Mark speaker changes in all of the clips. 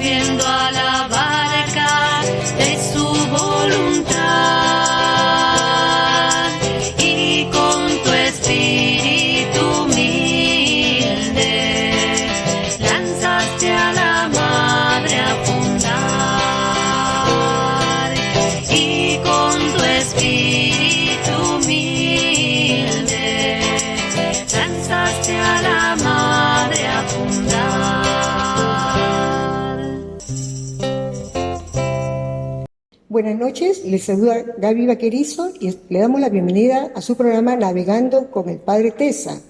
Speaker 1: subiendo a la barca de su voluntad, y con tu espíritu humilde lanzaste a la madre a fundar, y con tu espíritu humilde lanzaste a la madre a fundar.
Speaker 2: Buenas noches, les saluda Gaby Vaquerizo y le damos la bienvenida a su programa Navegando con el Padre Tesa.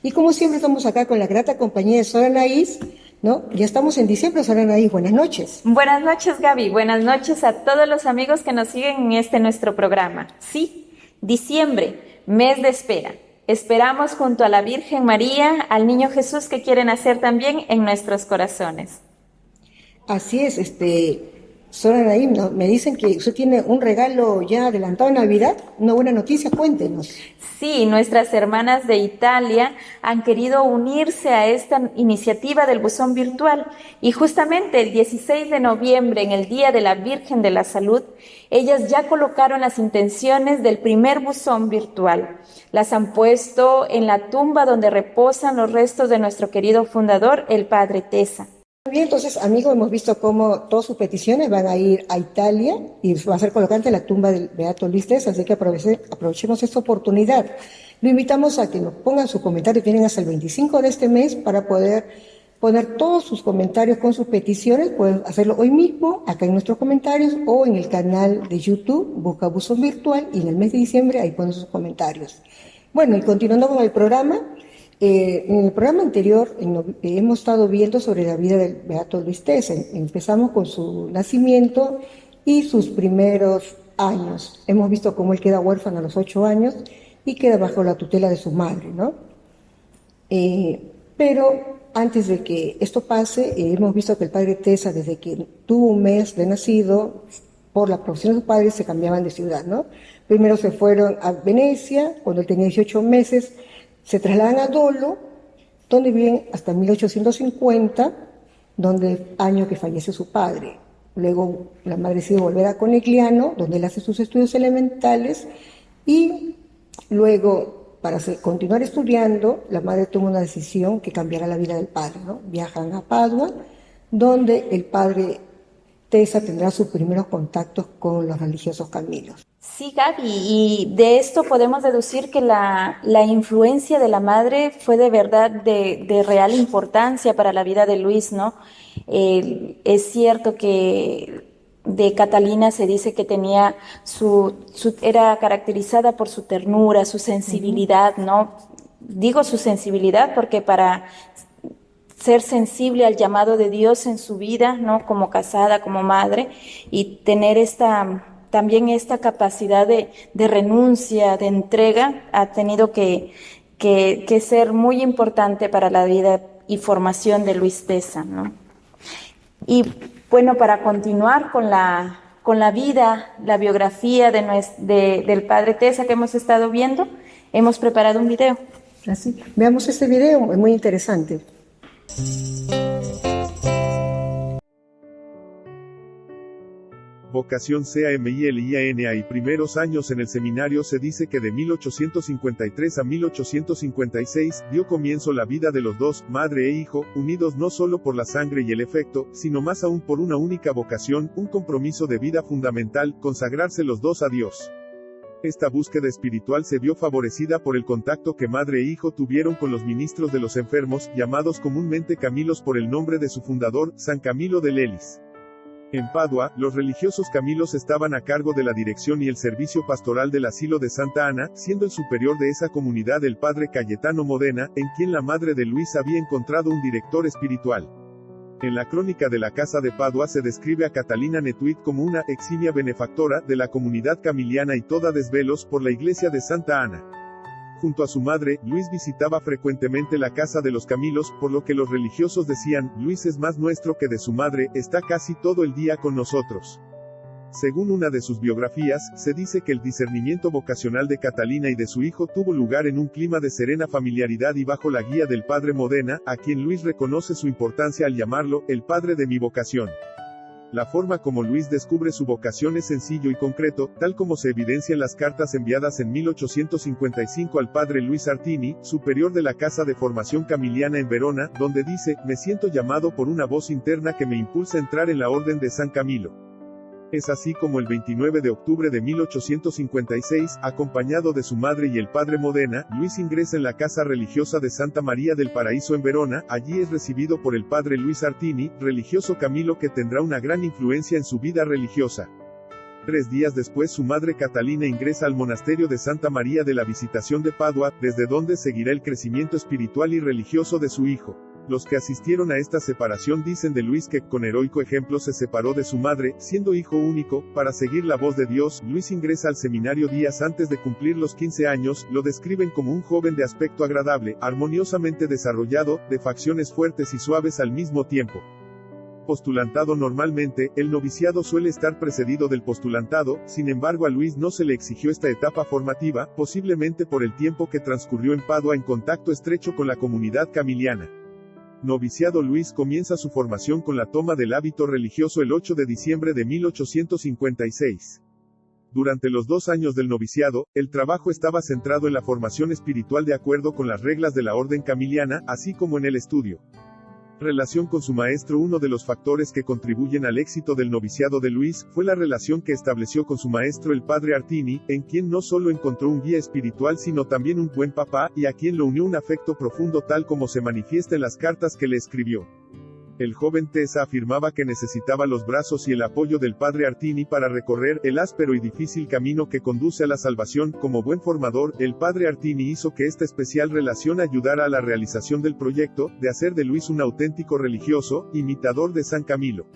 Speaker 2: Y como siempre estamos acá con la grata compañía de Sor Anaís, ¿no? Ya estamos en diciembre, Sor Anaís, buenas noches.
Speaker 3: Buenas noches, Gaby, buenas noches a todos los amigos que nos siguen en nuestro programa. Sí, diciembre, mes de espera. Esperamos junto a la Virgen María al Niño Jesús que quiere nacer también en nuestros corazones.
Speaker 2: Así es, Sor Anaís, ¿no? Me dicen que usted tiene un regalo ya adelantado en Navidad, una buena noticia, cuéntenos.
Speaker 3: Sí, nuestras hermanas de Italia han querido unirse a esta iniciativa del buzón virtual y justamente el 16 de noviembre, en el Día de la Virgen de la Salud, ellas ya colocaron las intenciones del primer buzón virtual. Las han puesto en la tumba donde reposan los restos de nuestro querido fundador, el Padre Tesa.
Speaker 2: Bien, entonces, amigos, hemos visto cómo todas sus peticiones van a ir a Italia y va a ser colocante en la tumba del Beato Luis Tesa, así que aprovechemos esta oportunidad. Lo invitamos a que nos pongan sus comentarios, tienen hasta el 25 de este mes para poder poner todos sus comentarios con sus peticiones. Pueden hacerlo hoy mismo, acá en nuestros comentarios, o en el canal de YouTube, busca Buzón Virtual, y en el mes de diciembre ahí ponen sus comentarios. Bueno, y continuando con el programa, en el programa anterior hemos estado viendo sobre la vida del Beato Luis Tesa. Empezamos con su nacimiento y sus primeros años. Hemos visto cómo él queda huérfano a los 8 años y queda bajo la tutela de su madre, ¿no? Pero antes de que esto pase, hemos visto que el Padre Tesa, desde que tuvo un mes de nacido, por la profesión de sus padres se cambiaban de ciudad, ¿no? Primero se fueron a Venecia, cuando él tenía 18 meses, se trasladan a Dolo, donde viven hasta 1850, donde año que fallece su padre. Luego la madre decide volver a Conegliano, donde él hace sus estudios elementales, y luego, para continuar estudiando, la madre toma una decisión que cambiará la vida del padre, ¿no? Viajan a Padua, donde el Padre Tesa tendrá sus primeros contactos con los religiosos Camilos.
Speaker 3: Sí, Gaby, y de esto podemos deducir que la influencia de la madre fue de verdad de real importancia para la vida de Luis, ¿no? Es cierto que de Catalina se dice que tenía era caracterizada por su ternura, su sensibilidad, ¿no? Digo su sensibilidad porque para ser sensible al llamado de Dios en su vida, ¿no? Como casada, como madre, y tener también esta capacidad de renuncia, de entrega, ha tenido que ser muy importante para la vida y formación de Luis Tesa, ¿no? Y bueno, para continuar con la vida, la biografía del Padre Tesa que hemos estado viendo, hemos preparado un video.
Speaker 2: Así, veamos este video, es muy interesante.
Speaker 4: Vocación CAMILIANA y primeros años en el seminario. Se dice que de 1853 a 1856, dio comienzo la vida de los dos, madre e hijo, unidos no solo por la sangre y el afecto, sino más aún por una única vocación, un compromiso de vida fundamental, consagrarse los dos a Dios. Esta búsqueda espiritual se vio favorecida por el contacto que madre e hijo tuvieron con los ministros de los enfermos, llamados comúnmente Camilos por el nombre de su fundador, San Camilo de Lelis. En Padua, los religiosos Camilos estaban a cargo de la dirección y el servicio pastoral del asilo de Santa Ana, siendo el superior de esa comunidad el padre Cayetano Modena, en quien la madre de Luis había encontrado un director espiritual. En la crónica de la Casa de Padua se describe a Catalina Netuit como una eximia benefactora de la comunidad camiliana y toda desvelos por la iglesia de Santa Ana. Junto a su madre, Luis visitaba frecuentemente la casa de los Camilos, por lo que los religiosos decían, Luis es más nuestro que de su madre, está casi todo el día con nosotros. Según una de sus biografías, se dice que el discernimiento vocacional de Catalina y de su hijo tuvo lugar en un clima de serena familiaridad y bajo la guía del padre Modena, a quien Luis reconoce su importancia al llamarlo, el padre de mi vocación. La forma como Luis descubre su vocación es sencillo y concreto, tal como se evidencia en las cartas enviadas en 1855 al padre Luis Artini, superior de la Casa de Formación Camiliana en Verona, donde dice: "Me siento llamado por una voz interna que me impulsa a entrar en la Orden de San Camilo". Es así como el 29 de octubre de 1856, acompañado de su madre y el padre Modena, Luis ingresa en la casa religiosa de Santa María del Paraíso en Verona. Allí es recibido por el padre Luis Artini, religioso Camilo que tendrá una gran influencia en su vida religiosa. 3 días después su madre Catalina ingresa al monasterio de Santa María de la Visitación de Padua, desde donde seguirá el crecimiento espiritual y religioso de su hijo. Los que asistieron a esta separación dicen de Luis que, con heroico ejemplo, se separó de su madre, siendo hijo único, para seguir la voz de Dios. Luis ingresa al seminario días antes de cumplir los 15 años, lo describen como un joven de aspecto agradable, armoniosamente desarrollado, de facciones fuertes y suaves al mismo tiempo. Postulantado. Normalmente, el noviciado suele estar precedido del postulantado, sin embargo a Luis no se le exigió esta etapa formativa, posiblemente por el tiempo que transcurrió en Padua en contacto estrecho con la comunidad camiliana. Noviciado. Luis comienza su formación con la toma del hábito religioso el 8 de diciembre de 1856. Durante los 2 años del noviciado, el trabajo estaba centrado en la formación espiritual de acuerdo con las reglas de la orden camiliana, así como en el estudio. Relación con su maestro. Uno de los factores que contribuyen al éxito del noviciado de Luis, fue la relación que estableció con su maestro el padre Artini, en quien no solo encontró un guía espiritual sino también un buen papá, y a quien lo unió un afecto profundo tal como se manifiesta en las cartas que le escribió. El joven Tesa afirmaba que necesitaba los brazos y el apoyo del padre Artini para recorrer el áspero y difícil camino que conduce a la salvación. Como buen formador, el padre Artini hizo que esta especial relación ayudara a la realización del proyecto, de hacer de Luis un auténtico religioso, imitador de San Camilo.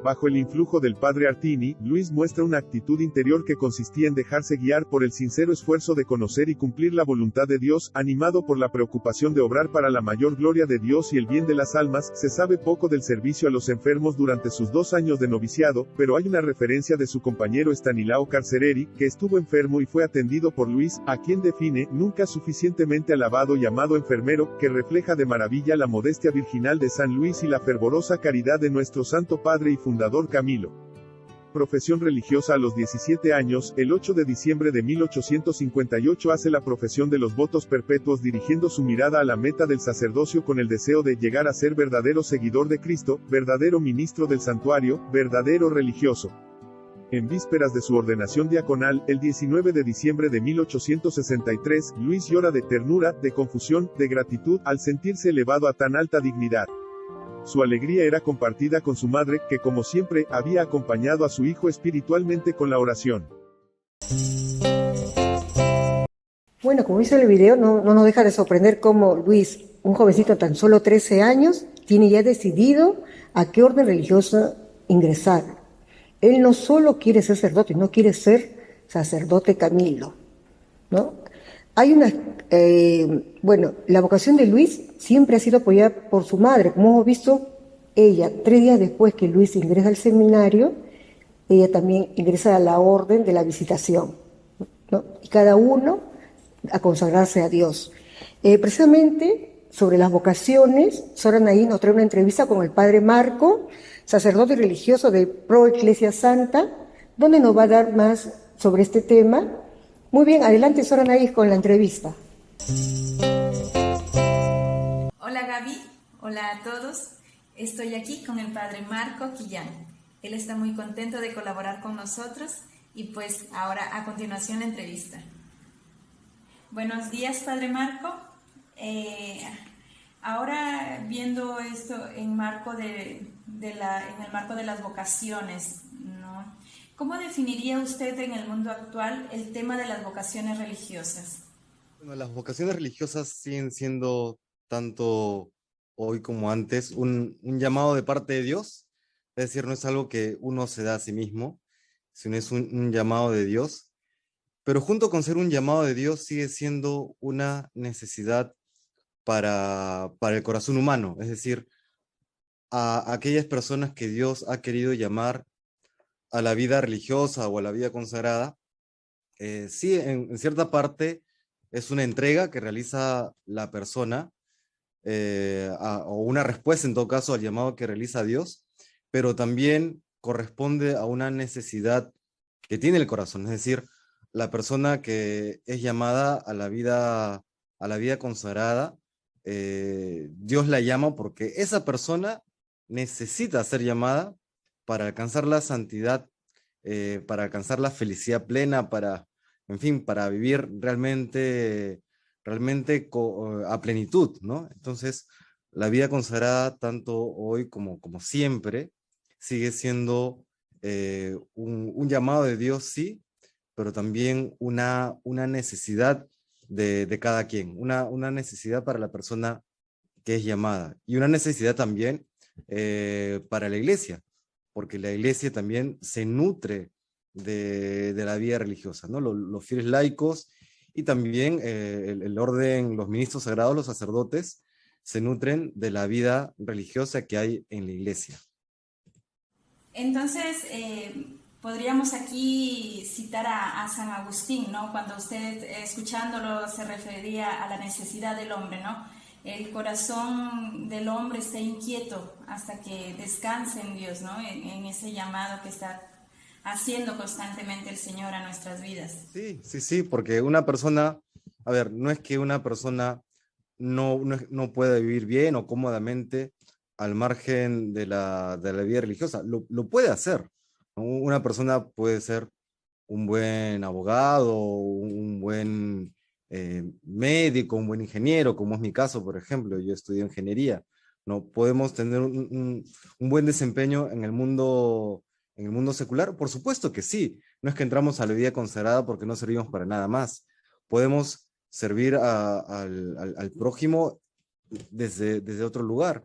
Speaker 4: Bajo el influjo del padre Artini, Luis muestra una actitud interior que consistía en dejarse guiar por el sincero esfuerzo de conocer y cumplir la voluntad de Dios, animado por la preocupación de obrar para la mayor gloria de Dios y el bien de las almas. Se sabe poco del servicio a los enfermos durante sus 2 años de noviciado, pero hay una referencia de su compañero Stanislao Carcereri, que estuvo enfermo y fue atendido por Luis, a quien define, nunca suficientemente alabado y amado enfermero, que refleja de maravilla la modestia virginal de San Luis y la fervorosa caridad de nuestro Santo Padre y fundador Camilo. Profesión religiosa. A los 17 años, el 8 de diciembre de 1858 hace la profesión de los votos perpetuos, dirigiendo su mirada a la meta del sacerdocio con el deseo de llegar a ser verdadero seguidor de Cristo, verdadero ministro del santuario, verdadero religioso. En vísperas de su ordenación diaconal, el 19 de diciembre de 1863, Luis llora de ternura, de confusión, de gratitud, al sentirse elevado a tan alta dignidad. Su alegría era compartida con su madre, que como siempre, había acompañado a su hijo espiritualmente con la oración.
Speaker 2: Bueno, como dice el video, no nos deja de sorprender cómo Luis, un jovencito de tan solo 13 años, tiene ya decidido a qué orden religiosa ingresar. Él no solo quiere ser sacerdote, no quiere ser sacerdote Camilo, ¿no? Hay una, la vocación de Luis siempre ha sido apoyada por su madre. Como hemos visto, ella, 3 días después que Luis ingresa al seminario, ella también ingresa a la orden de la visitación, ¿no? Y cada uno a consagrarse a Dios. Precisamente sobre las vocaciones, Soranaí nos trae una entrevista con el padre Marco, sacerdote religioso de Pro Ecclesia Santa, donde nos va a dar más sobre este tema. Muy bien, adelante Soranaí con la entrevista.
Speaker 5: Hola Gaby, hola a todos. Estoy aquí con el padre Marco Quillán. Él está muy contento de colaborar con nosotros y pues ahora a continuación la entrevista. Buenos días, padre Marco. Ahora viendo esto en el marco de las vocaciones, ¿no? ¿Cómo definiría usted en el mundo actual el tema de las vocaciones religiosas?
Speaker 6: Bueno, las vocaciones religiosas siguen siendo, tanto hoy como antes, un llamado de parte de Dios. Es decir, no es algo que uno se da a sí mismo, sino es un llamado de Dios. Pero junto con ser un llamado de Dios, sigue siendo una necesidad para el corazón humano. Es decir, a aquellas personas que Dios ha querido llamar a la vida religiosa o a la vida consagrada, sí, en cierta parte es una entrega que realiza la persona, o una respuesta en todo caso al llamado que realiza Dios, pero también corresponde a una necesidad que tiene el corazón, es decir, la persona que es llamada a la vida consagrada, Dios la llama porque esa persona necesita ser llamada para alcanzar la santidad, para alcanzar la felicidad plena, para, en fin, para vivir realmente a plenitud, ¿no? Entonces, la vida consagrada, tanto hoy como siempre, sigue siendo un llamado de Dios, sí, pero también una necesidad de cada quien, una necesidad para la persona que es llamada y una necesidad también para la iglesia, porque la iglesia también se nutre de la vida religiosa, ¿no? Los fieles laicos y también el orden, los ministros sagrados, los sacerdotes, se nutren de la vida religiosa que hay en la iglesia.
Speaker 5: Entonces, podríamos aquí citar a San Agustín, ¿no? Cuando usted, escuchándolo, se refería a la necesidad del hombre, ¿no? El corazón del hombre está inquieto hasta que descanse en Dios, ¿no? En ese llamado que está haciendo constantemente el Señor a nuestras vidas.
Speaker 6: Sí, porque una persona, a ver, no es que una persona no pueda vivir bien o cómodamente al margen de la vida religiosa, lo puede hacer, ¿no? Una persona puede ser un buen abogado, un buen médico, un buen ingeniero, como es mi caso, por ejemplo, yo estudio ingeniería, ¿no? Podemos tener un buen desempeño en el mundo secular, por supuesto que sí, no es que entramos a la vida consagrada porque no servimos para nada más, podemos servir al prójimo desde otro lugar,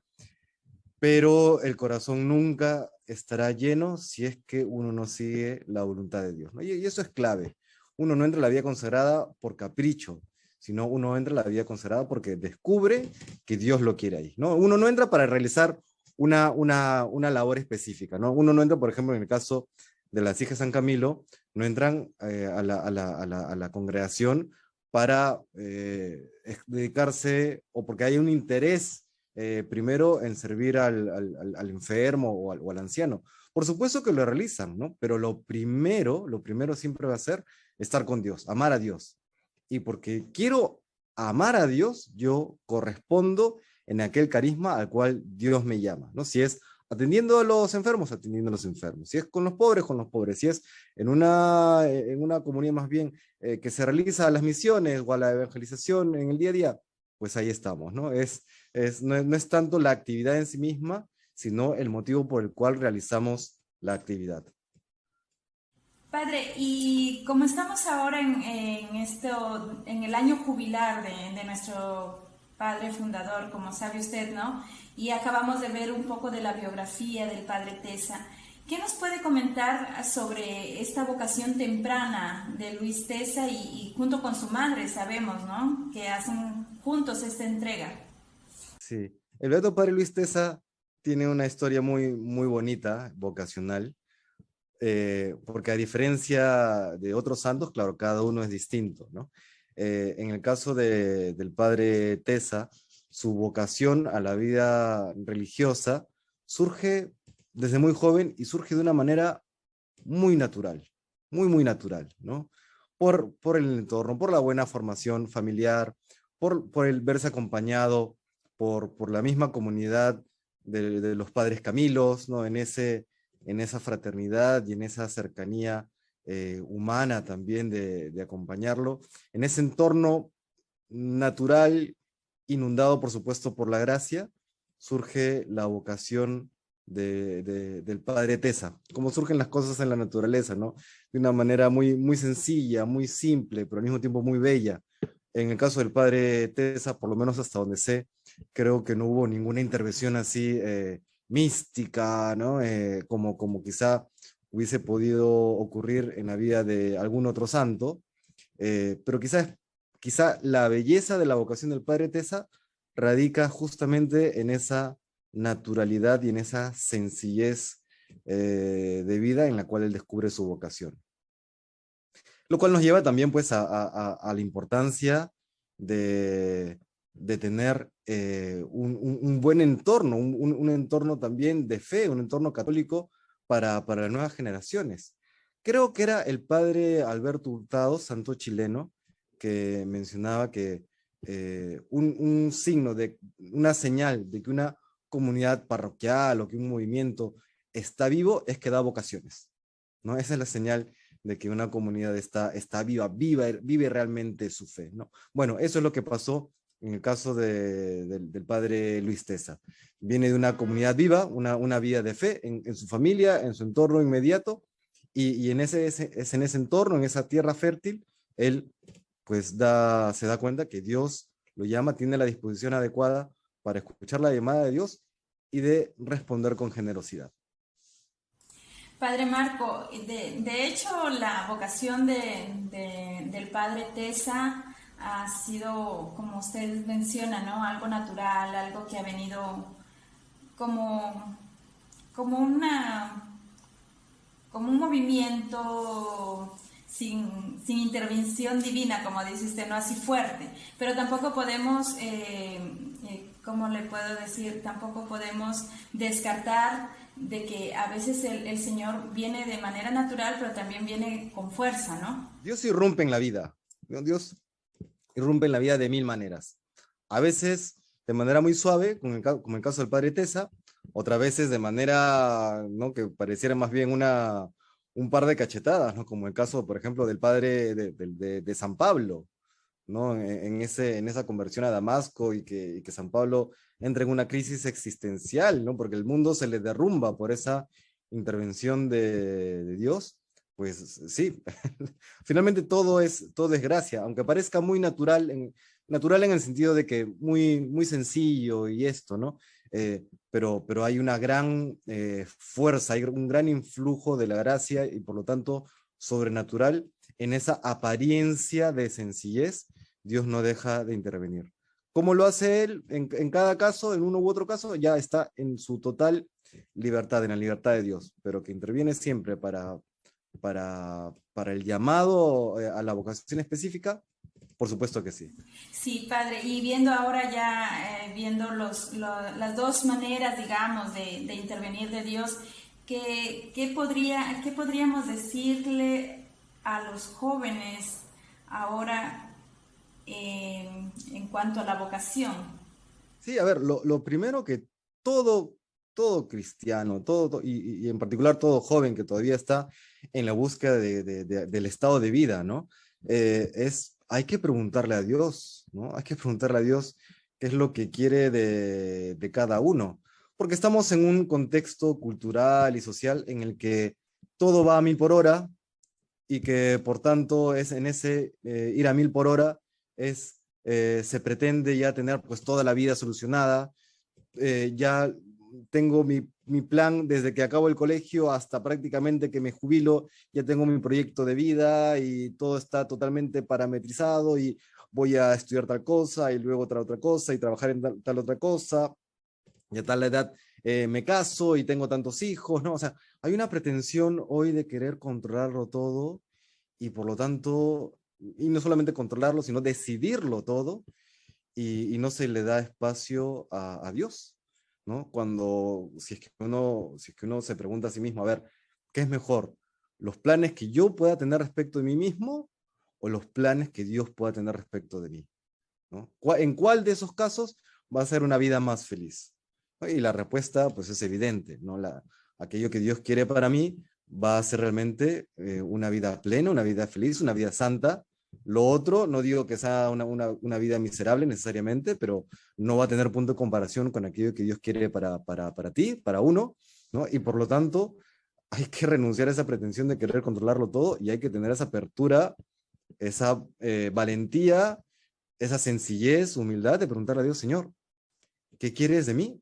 Speaker 6: pero el corazón nunca estará lleno si es que uno no sigue la voluntad de Dios, ¿no? Y eso es clave. Uno no entra a la vida consagrada por capricho, sino uno entra a la vida consagrada porque descubre que Dios lo quiere ahí, ¿no? Uno no entra para realizar una labor específica, ¿no? Uno no entra, por ejemplo, en el caso de las hijas de San Camilo, no entran a la congregación para dedicarse o porque hay un interés primero en servir al enfermo o al anciano. Por supuesto que lo realizan, ¿no? Pero lo primero siempre va a ser estar con Dios, amar a Dios. Y porque quiero amar a Dios, yo correspondo en aquel carisma al cual Dios me llama, ¿no? Si es atendiendo a los enfermos, atendiendo a los enfermos. Si es con los pobres, con los pobres. Si es en una comunidad más bien que se realiza a las misiones o a la evangelización en el día a día, pues ahí estamos, ¿no? No es tanto la actividad en sí misma, sino el motivo por el cual realizamos la actividad.
Speaker 5: Padre, y como estamos ahora en el año jubilar de nuestro padre fundador, como sabe usted, ¿no? Y acabamos de ver un poco de la biografía del padre Tesa. ¿Qué nos puede comentar sobre esta vocación temprana de Luis Tesa y junto con su madre, sabemos, ¿no? Que hacen juntos esta entrega.
Speaker 6: Sí, el Beato Padre Luis Tesa tiene una historia muy bonita, vocacional, porque a diferencia de otros santos, claro, cada uno es distinto, ¿no? En el caso del Padre Tesa, su vocación a la vida religiosa surge desde muy joven y surge de una manera muy natural, muy natural, ¿no? Por el entorno, por la buena formación familiar, por el verse acompañado por la misma comunidad de los padres Camilos, ¿no? En esa fraternidad y en esa cercanía humana también de acompañarlo, en ese entorno natural, inundado por supuesto por la gracia, surge la vocación del Padre Tesa, como surgen las cosas en la naturaleza, ¿no? De una manera muy sencilla, muy simple, pero al mismo tiempo muy bella. En el caso del Padre Tesa, por lo menos hasta donde sé, creo que no hubo ninguna intervención así mística, ¿no? Como quizá hubiese podido ocurrir en la vida de algún otro santo, pero quizá la belleza de la vocación del Padre Tesa radica justamente en esa naturalidad y en esa sencillez vida en la cual él descubre su vocación. Lo cual nos lleva también pues a la importancia de tener un buen entorno, un entorno también de fe, un entorno católico para las nuevas generaciones. Creo que era el padre Alberto Hurtado, santo chileno, que mencionaba que un signo, una señal de que una comunidad parroquial o que un movimiento está vivo es que da vocaciones, ¿no? Esa es la señal de que una comunidad está vive realmente su fe, ¿no? Bueno, eso es lo que pasó en el caso del padre Luis Tesa. Viene de una comunidad viva, una vida de fe en su familia, en su entorno inmediato, y en es en ese entorno, en esa tierra fértil, él pues se da cuenta que Dios lo llama, tiene la disposición adecuada para escuchar la llamada de Dios y de responder con generosidad.
Speaker 5: Padre Marco, de hecho la vocación del Padre Tesa ha sido, como usted menciona, ¿no? Algo natural, algo que ha venido como, como como un movimiento sin intervención divina, como dice usted, no así fuerte. Pero tampoco podemos, ¿cómo le puedo decir? Tampoco podemos descartar de que a veces el Señor viene de manera natural, pero también viene con fuerza, ¿no?
Speaker 6: Dios irrumpe en la vida. Dios irrumpe en la vida de mil maneras. A veces de manera muy suave, como el caso del padre Tesa, otras veces de manera, ¿no?, que pareciera más bien un par de cachetadas, ¿no? Como el caso, por ejemplo, del padre de San Pablo, ¿no? En esa conversión a Damasco y que San Pablo entra en una crisis existencial, ¿no? Porque el mundo se le derrumba por esa intervención de Dios. Pues sí, finalmente todo es gracia, aunque parezca muy natural en el sentido de que muy sencillo y esto, ¿no? Pero hay una gran fuerza, hay un gran influjo de la gracia y por lo tanto sobrenatural en esa apariencia de sencillez. Dios no deja de intervenir. ¿Cómo lo hace Él en cada caso, en uno u otro caso? Ya está en su total libertad, en la libertad de Dios, pero que interviene siempre para el llamado a la vocación específica, por supuesto que sí.
Speaker 5: Sí, padre, y viendo ahora ya, viendo las dos maneras, digamos, de intervenir de Dios, ¿qué podríamos decirle a los jóvenes ahora en cuanto a la vocación?
Speaker 6: Sí, a ver, lo primero que todo cristiano, y en particular todo joven que todavía está en la búsqueda del estado de vida, ¿no? Hay que preguntarle a Dios, ¿no? Hay que preguntarle a Dios qué es lo que quiere de cada uno, porque estamos en un contexto cultural y social en el que todo va a 1000 por hora y que por tanto es en ese ir a 1000 por hora se pretende ya tener pues toda la vida solucionada. Ya tengo mi plan desde que acabo el colegio hasta prácticamente que me jubilo, ya tengo mi proyecto de vida y todo está totalmente parametrizado y voy a estudiar tal cosa y luego otra cosa y trabajar en tal otra cosa, y a tal edad me caso y tengo tantos hijos, ¿no? O sea, hay una pretensión hoy de querer controlarlo todo y por lo tanto, y no solamente controlarlo, sino decidirlo todo y no se le da espacio a Dios, ¿no? Si es que uno se pregunta a sí mismo, a ver, ¿qué es mejor? ¿Los planes que yo pueda tener respecto de mí mismo o los planes que Dios pueda tener respecto de mí, ¿no? ¿En cuál de esos casos va a ser una vida más feliz? Y la respuesta, pues, es evidente, ¿no? Aquello que Dios quiere para mí va a ser realmente una vida plena, una vida feliz, una vida santa. Lo otro, no digo que sea una vida miserable necesariamente, pero no va a tener punto de comparación con aquello que Dios quiere para ti, para uno, ¿no? Y por lo tanto, hay que renunciar a esa pretensión de querer controlarlo todo y hay que tener esa apertura, esa valentía, esa sencillez, humildad de preguntarle a Dios, Señor, ¿qué quieres de mí?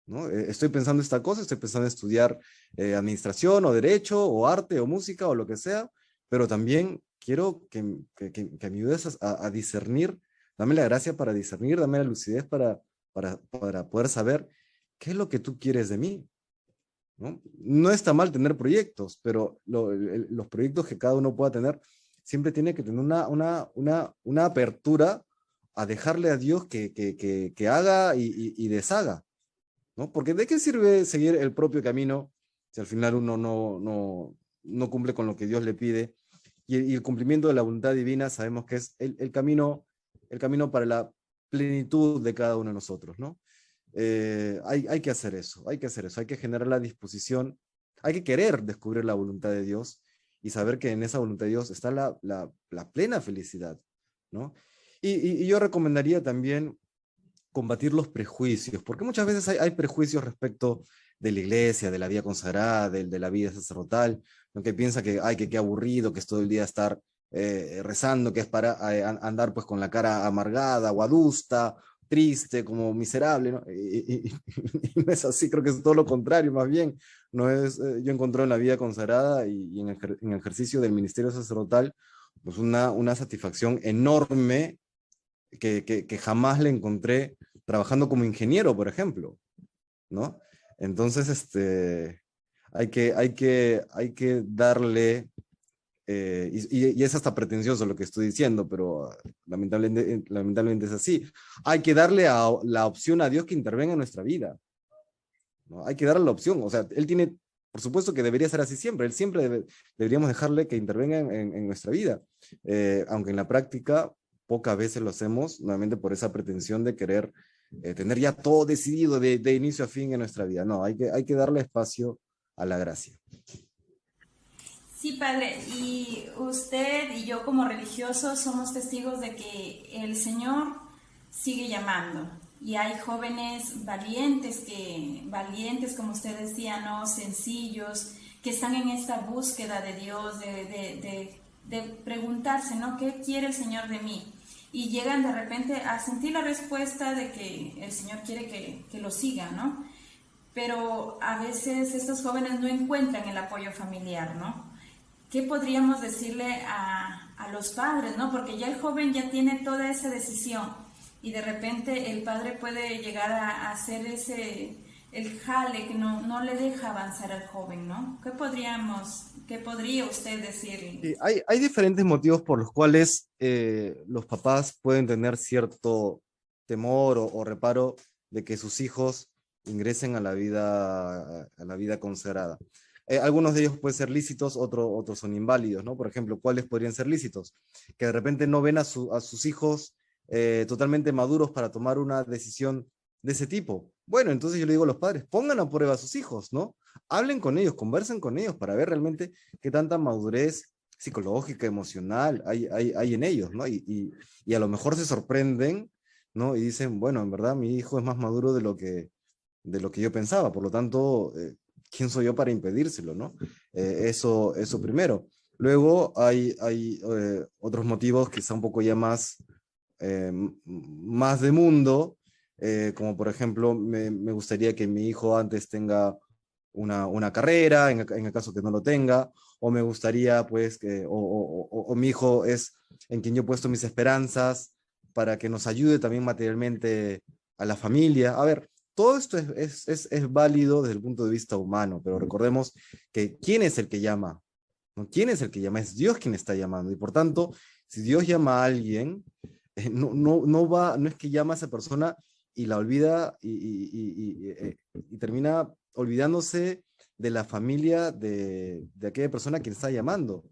Speaker 6: ¿No? Estoy pensando esta cosa, estoy pensando en estudiar administración o derecho o arte o música o lo que sea, pero también quiero que me ayudes a discernir, dame la gracia para discernir, dame la lucidez para poder saber qué es lo que tú quieres de mí. ¿no? No está mal tener proyectos, pero los proyectos que cada uno pueda tener siempre tiene que tener una apertura a dejarle a Dios que haga y deshaga, ¿no? Porque ¿de qué sirve seguir el propio camino si al final uno no cumple con lo que Dios le pide? Y el cumplimiento de la voluntad divina sabemos que es el camino para la plenitud de cada uno de nosotros, ¿no? Hay que hacer eso, hay que hacer eso, hay que generar la disposición, hay que querer descubrir la voluntad de Dios y saber que en esa voluntad de Dios está la plena felicidad, ¿no? Y yo recomendaría también combatir los prejuicios, porque muchas veces hay prejuicios respecto de la iglesia, de la vida consagrada, de la vida sacerdotal, ¿no? Que piensa que, ay, que qué aburrido, que es todo el día estar rezando, que es para andar pues con la cara amargada o adusta, triste, como miserable, ¿no? Y no es así, creo que es todo lo contrario, más bien, no es, yo encontré en la vida consagrada y en el ejercicio del ministerio sacerdotal, pues una satisfacción enorme que jamás le encontré trabajando como ingeniero, por ejemplo, ¿no? Entonces, hay que darle, y es hasta pretencioso lo que estoy diciendo, pero lamentablemente es así. Hay que darle la opción a Dios que intervenga en nuestra vida, ¿no? Hay que darle la opción, o sea, Él tiene, por supuesto que debería ser así siempre, Él siempre deberíamos dejarle que intervenga en nuestra vida, aunque en la práctica pocas veces lo hacemos, nuevamente por esa pretensión de querer tener ya todo decidido de inicio a fin en nuestra vida. No, hay que darle espacio a la gracia.
Speaker 5: Sí, padre, y usted y yo como religiosos somos testigos de que el Señor sigue llamando y hay jóvenes valientes como usted decía, ¿no? Sencillos, que están en esta búsqueda de Dios, de preguntarse, ¿no? ¿Qué quiere el Señor de mí? Y llegan de repente a sentir la respuesta de que el Señor quiere que lo sigan, ¿no? Pero a veces estos jóvenes no encuentran el apoyo familiar, ¿no? ¿Qué podríamos decirle a los padres, ¿no? Porque ya el joven ya tiene toda esa decisión y de repente el padre puede llegar a hacer el jale que no le deja avanzar al joven, ¿no? ¿Qué podría usted decirle?
Speaker 6: Sí, hay diferentes motivos por los cuales los papás pueden tener cierto temor o reparo de que sus hijos ingresen a la vida consagrada. Algunos de ellos pueden ser lícitos, otros son inválidos, ¿no? Por ejemplo, ¿cuáles podrían ser lícitos? Que de repente no ven a sus hijos totalmente maduros para tomar una decisión de ese tipo. Bueno, entonces yo le digo a los padres, pongan a prueba a sus hijos, ¿no? Hablen con ellos, conversen con ellos para ver realmente qué tanta madurez psicológica, emocional hay en ellos, ¿no? Y a lo mejor se sorprenden, ¿no? Y dicen, bueno, en verdad mi hijo es más maduro de lo que yo pensaba, por lo tanto, ¿quién soy yo para impedírselo, no? Eso primero. Luego hay otros motivos quizá un poco ya más de mundo, como por ejemplo, me gustaría que mi hijo antes tenga una carrera, en el caso que no lo tenga, o me gustaría pues o mi hijo es en quien yo he puesto mis esperanzas para que nos ayude también materialmente a la familia. A ver, todo esto es válido desde el punto de vista humano, pero recordemos que ¿quién es el que llama? ¿No? ¿Quién es el que llama? Es Dios quien está llamando, y por tanto, si Dios llama a alguien, no es que llama a esa persona y la olvida y termina olvidándose de la familia de aquella persona a quien está llamando.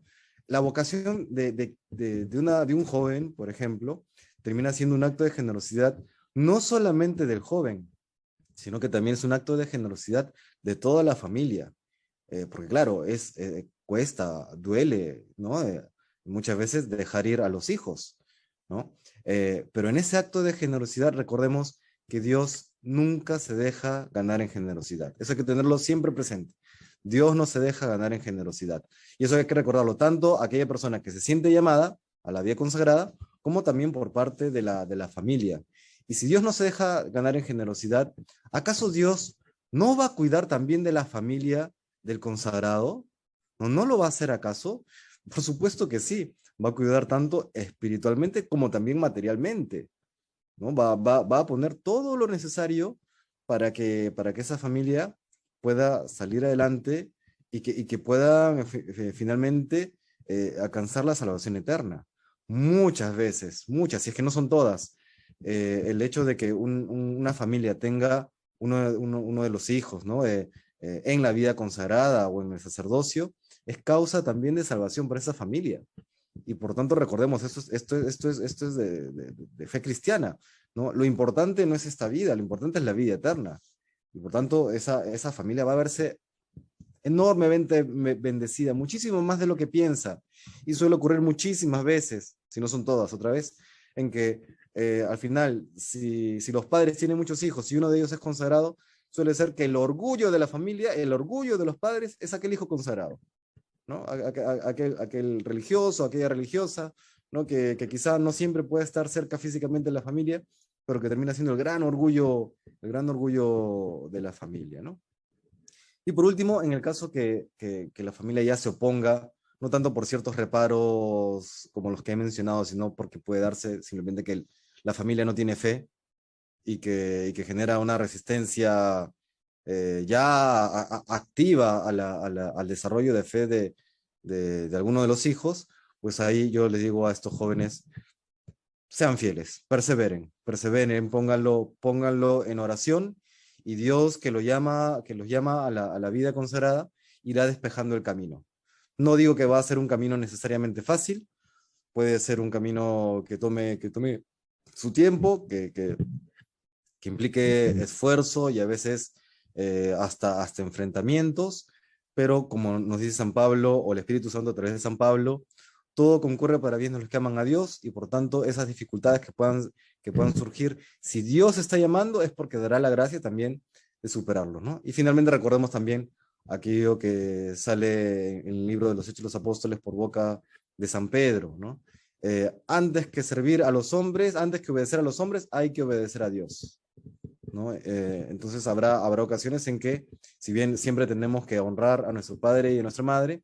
Speaker 6: La vocación de un joven, por ejemplo, termina siendo un acto de generosidad no solamente del joven, sino que también es un acto de generosidad de toda la familia. Porque claro, cuesta, duele, ¿no? Muchas veces dejar ir a los hijos, ¿no? Pero en ese acto de generosidad recordemos que Dios nunca se deja ganar en generosidad. Eso hay que tenerlo siempre presente. Dios no se deja ganar en generosidad. Y eso hay que recordarlo tanto a aquella persona que se siente llamada a la vida consagrada, como también por parte de la familia. Y si Dios no se deja ganar en generosidad, ¿acaso Dios no va a cuidar también de la familia del consagrado? ¿No lo va a hacer acaso? Por supuesto que sí. Va a cuidar tanto espiritualmente como también materialmente, ¿no? Va a poner todo lo necesario para que esa familia pueda salir adelante y que puedan finalmente alcanzar la salvación eterna. Muchas veces, muchas, si es que no son todas, el hecho de que una familia tenga uno de los hijos, ¿no? En la vida consagrada o en el sacerdocio, es causa también de salvación para esa familia. Y por tanto, recordemos, esto es de fe cristiana, ¿no? Lo importante no es esta vida, lo importante es la vida eterna. Y por tanto, esa familia va a verse enormemente bendecida, muchísimo más de lo que piensa. Y suele ocurrir muchísimas veces, si no son todas otra vez, en que al final, si los padres tienen muchos hijos y uno de ellos es consagrado, suele ser que el orgullo de la familia, el orgullo de los padres es aquel hijo consagrado, ¿no? Aquel religioso, aquella religiosa, ¿no? Que quizá no siempre puede estar cerca físicamente de la familia, pero que termina siendo el gran orgullo de la familia, ¿no? Y por último, en el caso que la familia ya se oponga, no tanto por ciertos reparos como los que he mencionado, sino porque puede darse simplemente que la familia no tiene fe y que genera una resistencia activa al desarrollo de fe de alguno de los hijos, pues ahí yo les digo a estos jóvenes, sean fieles, perseveren, pónganlo en oración, y Dios que los llama a la vida consagrada irá despejando el camino. No digo que va a ser un camino necesariamente fácil, puede ser un camino que tome su tiempo, que implique esfuerzo y a veces hasta enfrentamientos, pero como nos dice San Pablo, o el Espíritu Santo a través de San Pablo, todo concurre para bien de los que aman a Dios, y por tanto esas dificultades que puedan surgir, si Dios está llamando, es porque dará la gracia también de superarlo, ¿no? Y finalmente recordemos también aquello que sale en el libro de los Hechos de los Apóstoles por boca de San Pedro, ¿no? Antes que servir a los hombres, antes que obedecer a los hombres, hay que obedecer a Dios, ¿no? Entonces habrá ocasiones en que, si bien siempre tenemos que honrar a nuestro padre y a nuestra madre,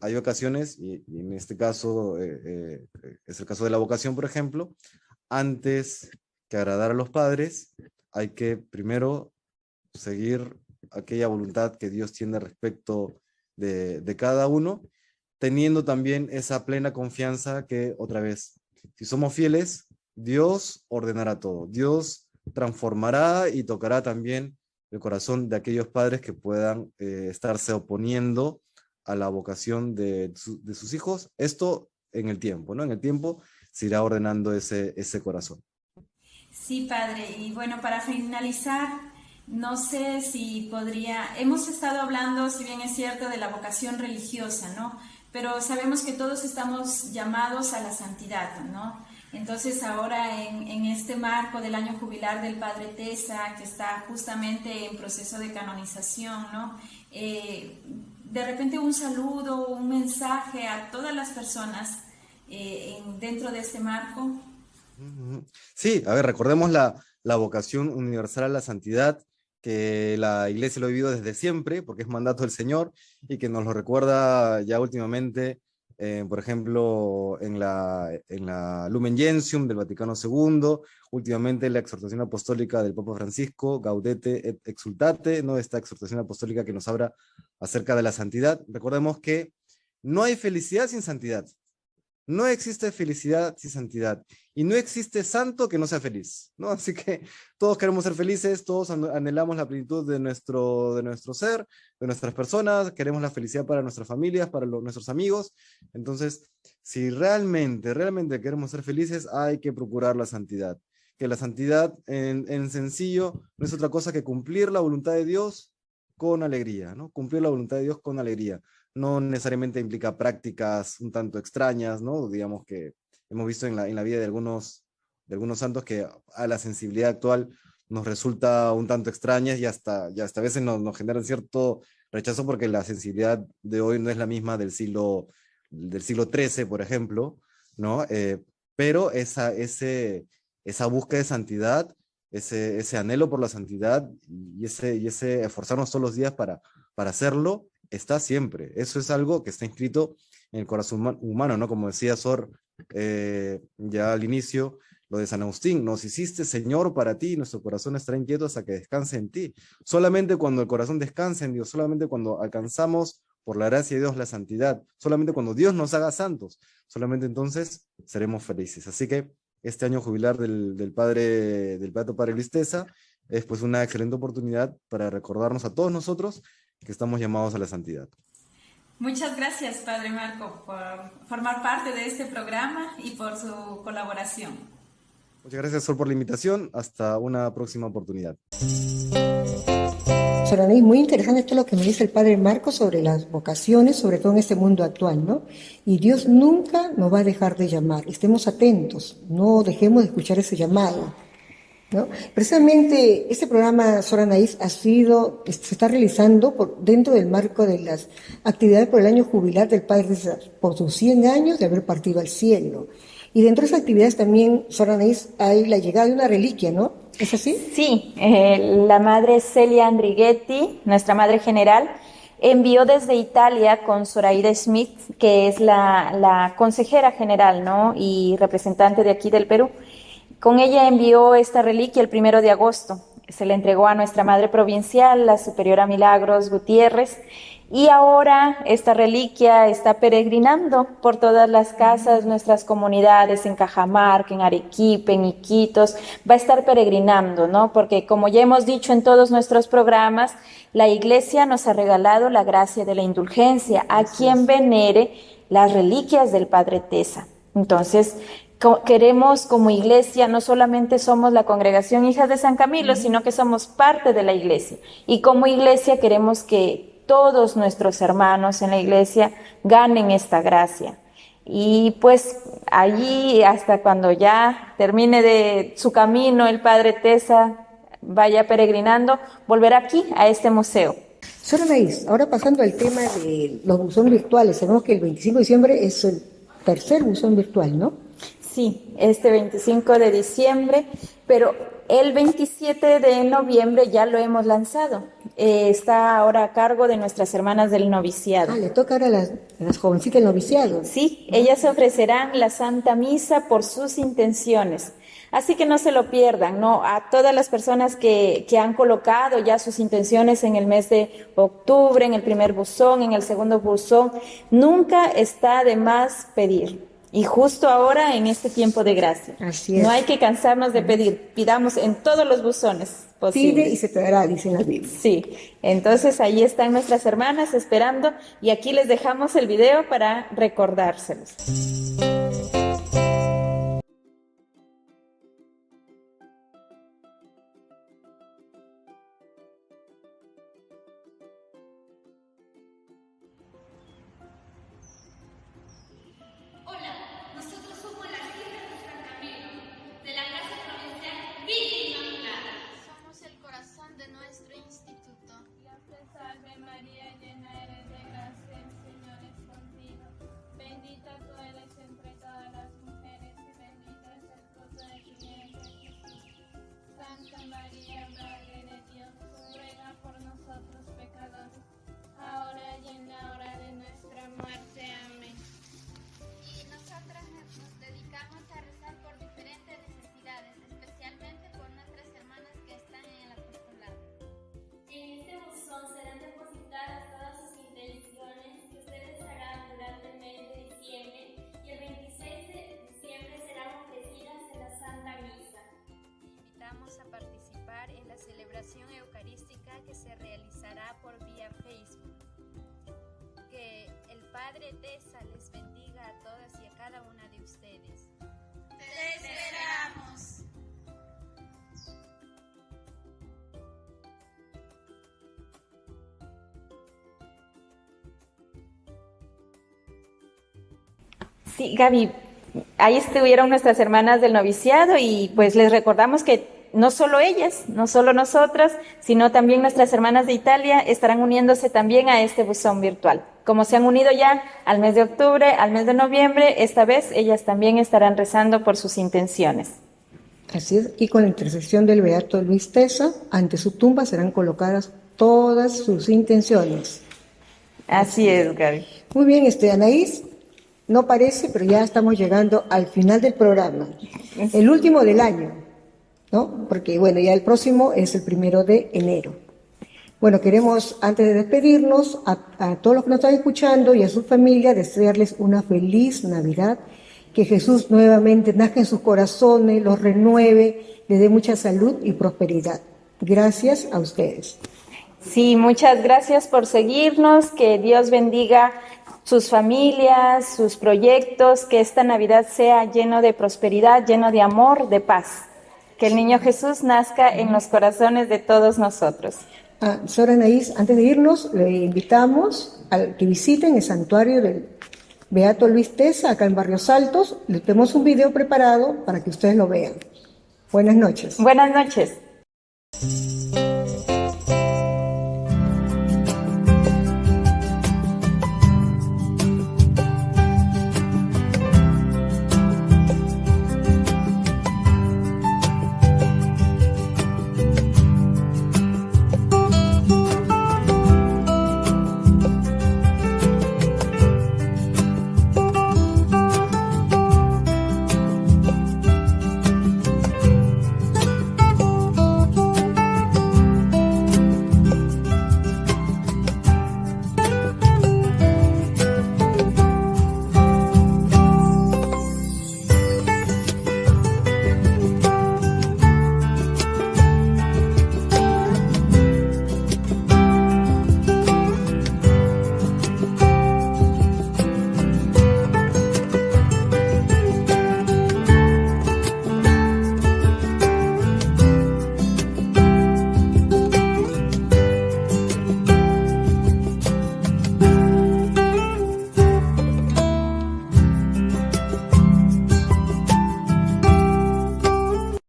Speaker 6: hay ocasiones, y en este caso es el caso de la vocación, por ejemplo, antes que agradar a los padres, hay que primero seguir aquella voluntad que Dios tiene respecto de cada uno, teniendo también esa plena confianza que, otra vez, si somos fieles, Dios ordenará todo, Dios transformará y tocará también el corazón de aquellos padres que puedan estarse oponiendo a la vocación de sus hijos. Esto en el tiempo, ¿no? En el tiempo se irá ordenando ese corazón.
Speaker 5: Sí, padre. Y bueno, para finalizar, no sé si hemos estado hablando, si bien es cierto, de la vocación religiosa, ¿no? Pero sabemos que todos estamos llamados a la santidad, ¿no? Entonces ahora en este marco del año jubilar del Padre Tesa, que está justamente en proceso de canonización, ¿no? De repente un saludo, un mensaje a todas las personas dentro de este marco.
Speaker 6: Sí, a ver, recordemos la vocación universal a la santidad, que la Iglesia lo ha vivido desde siempre, porque es mandato del Señor, y que nos lo recuerda ya últimamente, por ejemplo, en la Lumen Gentium del Vaticano II, últimamente la exhortación apostólica del Papa Francisco, Gaudete et Exultate, ¿no? Esta exhortación apostólica que nos habla acerca de la santidad. Recordemos que no hay felicidad sin santidad. No existe felicidad sin santidad, y no existe santo que no sea feliz, ¿no? Así que todos queremos ser felices, todos anhelamos la plenitud de nuestro ser, de nuestras personas, queremos la felicidad para nuestras familias, para nuestros amigos. Entonces, si realmente queremos ser felices, hay que procurar la santidad. Que la santidad, en sencillo, no es otra cosa que cumplir la voluntad de Dios con alegría, ¿no? Cumplir la voluntad de Dios con alegría. No necesariamente implica prácticas un tanto extrañas, ¿no? Digamos que hemos visto en la vida de algunos santos que a la sensibilidad actual nos resulta un tanto extrañas, y hasta a veces nos generan cierto rechazo, porque la sensibilidad de hoy no es la misma del siglo XIII, por ejemplo, ¿no? Pero esa búsqueda de santidad, ese anhelo por la santidad y ese esforzarnos todos los días para hacerlo, está siempre. Eso es algo que está inscrito en el corazón humano, ¿no? Como decía Sor ya al inicio, lo de San Agustín, nos hiciste Señor para ti, y nuestro corazón estará inquieto hasta que descanse en ti. Solamente cuando el corazón descanse en Dios, solamente cuando alcanzamos por la gracia de Dios la santidad, solamente cuando Dios nos haga santos, solamente entonces seremos felices. Así que este año jubilar del Beato Padre Luis Tesa es pues una excelente oportunidad para recordarnos a todos nosotros que estamos llamados a la santidad.
Speaker 5: Muchas gracias, Padre Marco, por formar parte de este programa y por su colaboración.
Speaker 6: Muchas gracias, Sol, por la invitación. Hasta una próxima oportunidad.
Speaker 2: Sor Anaís, muy interesante esto lo que me dice el Padre Marco sobre las vocaciones, sobre todo en este mundo actual, ¿no? Y Dios nunca nos va a dejar de llamar. Estemos atentos, no dejemos de escuchar ese llamado, ¿no? Precisamente este programa, Sor Anaís, se está realizando dentro del marco de las actividades por el año jubilar del Padre Tesa, por sus 100 años de haber partido al cielo. Y dentro de esas actividades también, Sor Anaís, hay la llegada de una reliquia, ¿no? ¿Es así?
Speaker 3: Sí, la madre Celia Andrighetti, nuestra madre general, envió desde Italia con Zoraida Smith, que es la consejera general, ¿no? Y representante de aquí del Perú. Con ella envió esta reliquia el 1 de agosto. Se le entregó a nuestra madre provincial, la superiora Milagros Gutiérrez, y ahora esta reliquia está peregrinando por todas las casas, nuestras comunidades en Cajamarca, en Arequipa, en Iquitos, va a estar peregrinando, ¿no? Porque como ya hemos dicho en todos nuestros programas, la Iglesia nos ha regalado la gracia de la indulgencia a quien venere las reliquias del Padre Tesa. Entonces, queremos como Iglesia, no solamente somos la congregación Hijas de San Camilo, sino que somos parte de la Iglesia. Y como Iglesia queremos que todos nuestros hermanos en la Iglesia ganen esta gracia. Y pues allí, hasta cuando ya termine de su camino el Padre Tesa, vaya peregrinando, volverá aquí a este museo.
Speaker 2: Sor Anaís, ahora pasando al tema de los buzones virtuales, sabemos que el 25 de diciembre es el tercer buzón virtual, ¿no?
Speaker 3: Sí, este 25 de diciembre, pero el 27 de noviembre ya lo hemos lanzado. Está ahora a cargo de nuestras hermanas del noviciado.
Speaker 2: Le toca ahora a las jovencitas del noviciado.
Speaker 3: Sí, ellas ofrecerán la Santa Misa por sus intenciones. Así que no se lo pierdan, ¿no? A todas las personas que han colocado ya sus intenciones en el mes de octubre, en el primer buzón, en el segundo buzón, nunca está de más pedir. Y justo ahora, en este tiempo de gracia.
Speaker 2: Así es.
Speaker 3: No hay que cansarnos de pedir. Pidamos en todos los buzones posibles.
Speaker 2: Pide y se te dará, dice la Biblia.
Speaker 3: Sí. Entonces, ahí están nuestras hermanas esperando. Y aquí les dejamos el video para recordárselos.
Speaker 7: Eucarística que se realizará por vía Facebook. Que el Padre Tesa les bendiga a todas y a cada una de ustedes. ¡Te esperamos!
Speaker 3: Sí, Gaby, ahí estuvieron nuestras hermanas del noviciado y pues les recordamos que no solo ellas, no solo nosotras, sino también nuestras hermanas de Italia estarán uniéndose también a este buzón virtual. Como se han unido ya al mes de octubre, al mes de noviembre, esta vez ellas también estarán rezando por sus intenciones.
Speaker 2: Así es, y con la intercesión del Beato Luis Tesa, ante su tumba serán colocadas todas sus intenciones.
Speaker 3: Así es, Gaby.
Speaker 2: Muy bien, Anaís, No parece, pero ya estamos llegando al final del programa. El último del año, ¿no? Porque, bueno, ya el próximo es el 1 de enero. Bueno, queremos, antes de despedirnos, a todos los que nos están escuchando y a sus familias, desearles una feliz Navidad, que Jesús nuevamente nazca en sus corazones, los renueve, les dé mucha salud y prosperidad. Gracias a ustedes.
Speaker 3: Sí, muchas gracias por seguirnos, que Dios bendiga sus familias, sus proyectos, que esta Navidad sea lleno de prosperidad, lleno de amor, de paz. Que el niño Jesús nazca en los corazones de todos nosotros.
Speaker 2: Señora Anaís, antes de irnos, le invitamos a que visiten el santuario del Beato Luis Tesa, acá en Barrios Altos. Les tenemos un video preparado para que ustedes lo vean. Buenas noches.
Speaker 3: Buenas noches.